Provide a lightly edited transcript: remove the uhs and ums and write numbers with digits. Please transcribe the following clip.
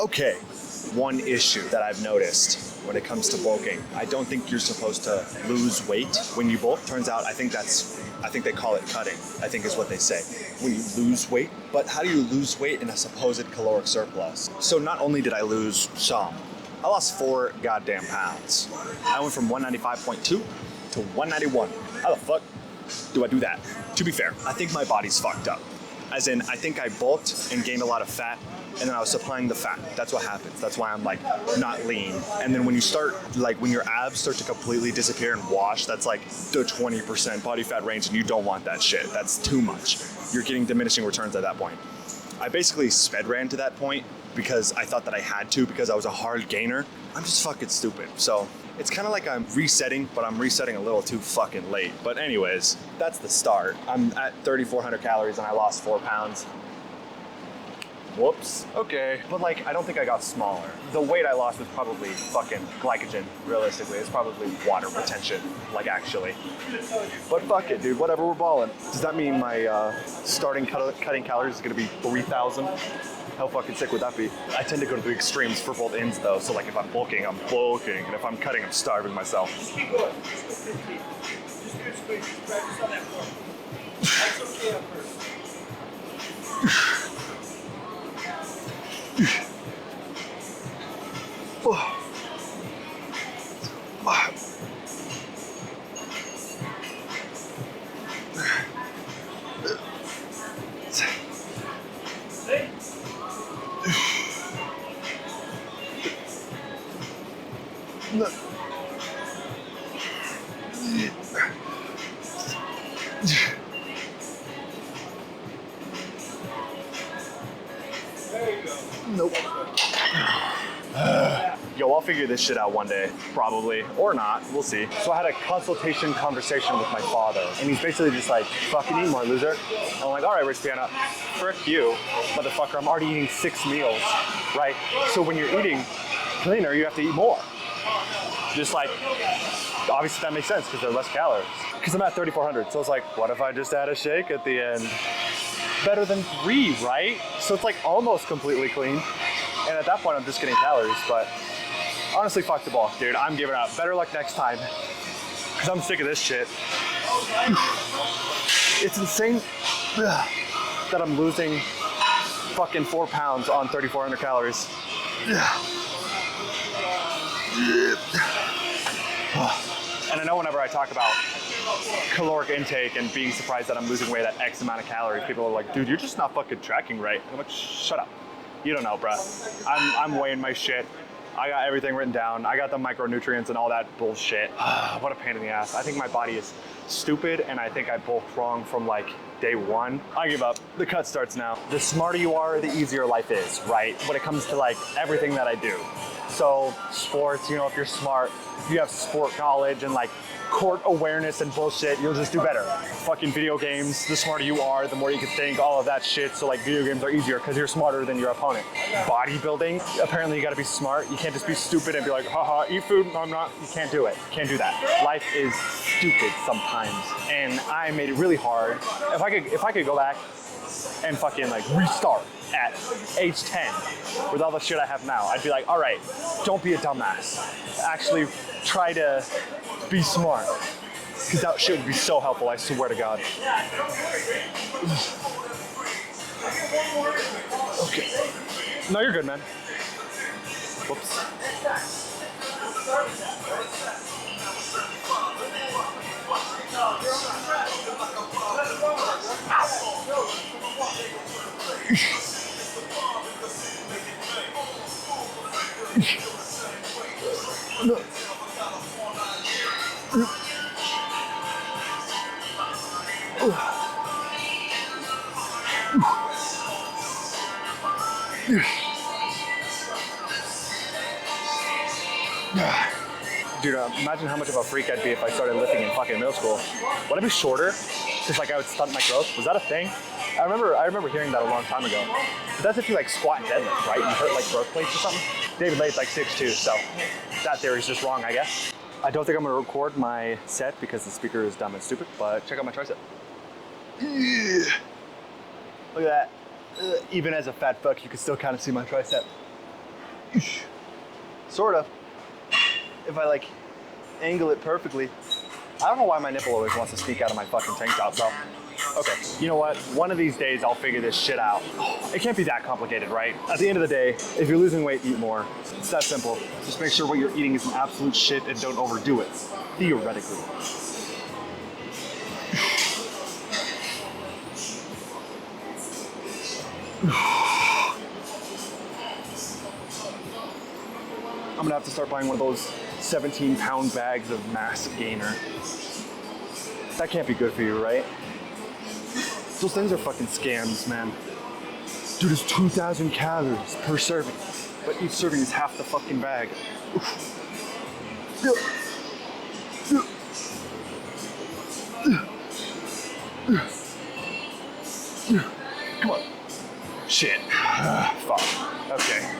Okay, one issue that I've noticed when it comes to bulking, I don't think you're supposed to lose weight when you bulk. Turns out I think they call it cutting, I think is what they say, when you lose weight. But how do you lose weight in a supposed caloric surplus? So not only did I lose some, I lost 4 goddamn pounds. I went from 195.2 to 191. How the fuck do I do that? To be fair, I think my body's fucked up. As in, I think I bulked and gained a lot of fat, and then I was supplying the fat. That's what happens. That's why I'm like not lean. And then when you start, like when your abs start to completely disappear and wash, that's like the 20% body fat range, and you don't want that shit. That's too much. You're getting diminishing returns at that point. I basically sped ran to that point because I thought that I had to because I was a hard gainer. I'm just fucking stupid. So it's kind of like I'm resetting, but I'm resetting a little too fucking late. But anyways, that's the start. I'm at 3,400 calories and I lost 4 pounds. Whoops. Okay. But like, I don't think I got smaller. The weight I lost was probably fucking glycogen, realistically. It's probably water retention, like actually. But fuck it, dude. Whatever, we're balling. Does that mean my starting cutting calories is gonna be 3,000? How fucking sick would that be? I tend to go to the extremes for both ends though. So like if I'm bulking, I'm bulking. And if I'm cutting, I'm starving myself. Nope. Yo, I'll figure this shit out one day, probably, or not, we'll see. So I had a consultation conversation with my father, and he's basically just like, fucking eat more, loser. And I'm like, all right, Rich Piana, frick you, motherfucker, I'm already eating 6 meals, right? So when you're eating cleaner, you have to eat more. Just like, obviously that makes sense because they're less calories. Because I'm at 3,400, so it's like, what if I just add a shake at the end? Better than 3, right? So it's like almost completely clean. And at that point, I'm just getting calories, but honestly, fuck the bulk, dude. I'm giving up. Better luck next time, because I'm sick of this shit. It's insane that I'm losing fucking 4 pounds on 3,400 calories. And I know whenever I talk about caloric intake and being surprised that I'm losing weight at X amount of calories, people are like, dude, you're just not fucking tracking right. I'm like, shut up. You don't know, bruh. I'm weighing my shit. I got everything written down. I got the micronutrients and all that bullshit. What a pain in the ass. I think my body is stupid, and I think I bulked wrong from like day one. I give up. The cut starts now. The smarter you are, the easier life is, right? When it comes to like everything that I do. So sports, you know, if you're smart, if you have sport knowledge and like court awareness and bullshit, you'll just do better. Fucking video games, the smarter you are, the more you can think, all of that shit. So like video games are easier because you're smarter than your opponent. Bodybuilding, apparently you gotta be smart. You can't just be stupid and be like, haha, eat food, no I'm not. You can't do it, can't do that. Life is stupid sometimes. And I made it really hard. If I could go back and fucking like restart at age 10 with all the shit I have now, I'd be like, all right, don't be a dumbass. Actually try to be smart. Because that shit would be so helpful, I swear to God. Okay. No, you're good, man. Whoops. No. Dude, imagine how much of a freak I'd be if I started lifting in fucking middle school. Would I be shorter? Just like I would stunt my growth? Was that a thing? I remember hearing that a long time ago. But that's if you like squat and deadlift, right? You hurt like growth plates or something. David Late's like 6'2", so that theory's just wrong, I guess. I don't think I'm gonna record my set because the speaker is dumb and stupid, but check out my tricep. Look at that. Even as a fat fuck, you can still kind of see my tricep. Sort of. If I like angle it perfectly. I don't know why my nipple always wants to sneak out of my fucking tank top, bro. Okay, you know what? One of these days I'll figure this shit out. It can't be that complicated, right? At the end of the day, if you're losing weight, eat more. It's that simple. Just make sure what you're eating is an absolute shit and don't overdo it. Theoretically. I'm gonna have to start buying one of those 17-pound bags of mass gainer. That can't be good for you, right? Those things are fucking scams, man. Dude, it's 2,000 calories per serving, but each serving is half the fucking bag. Come on. Shit. Fuck. Okay.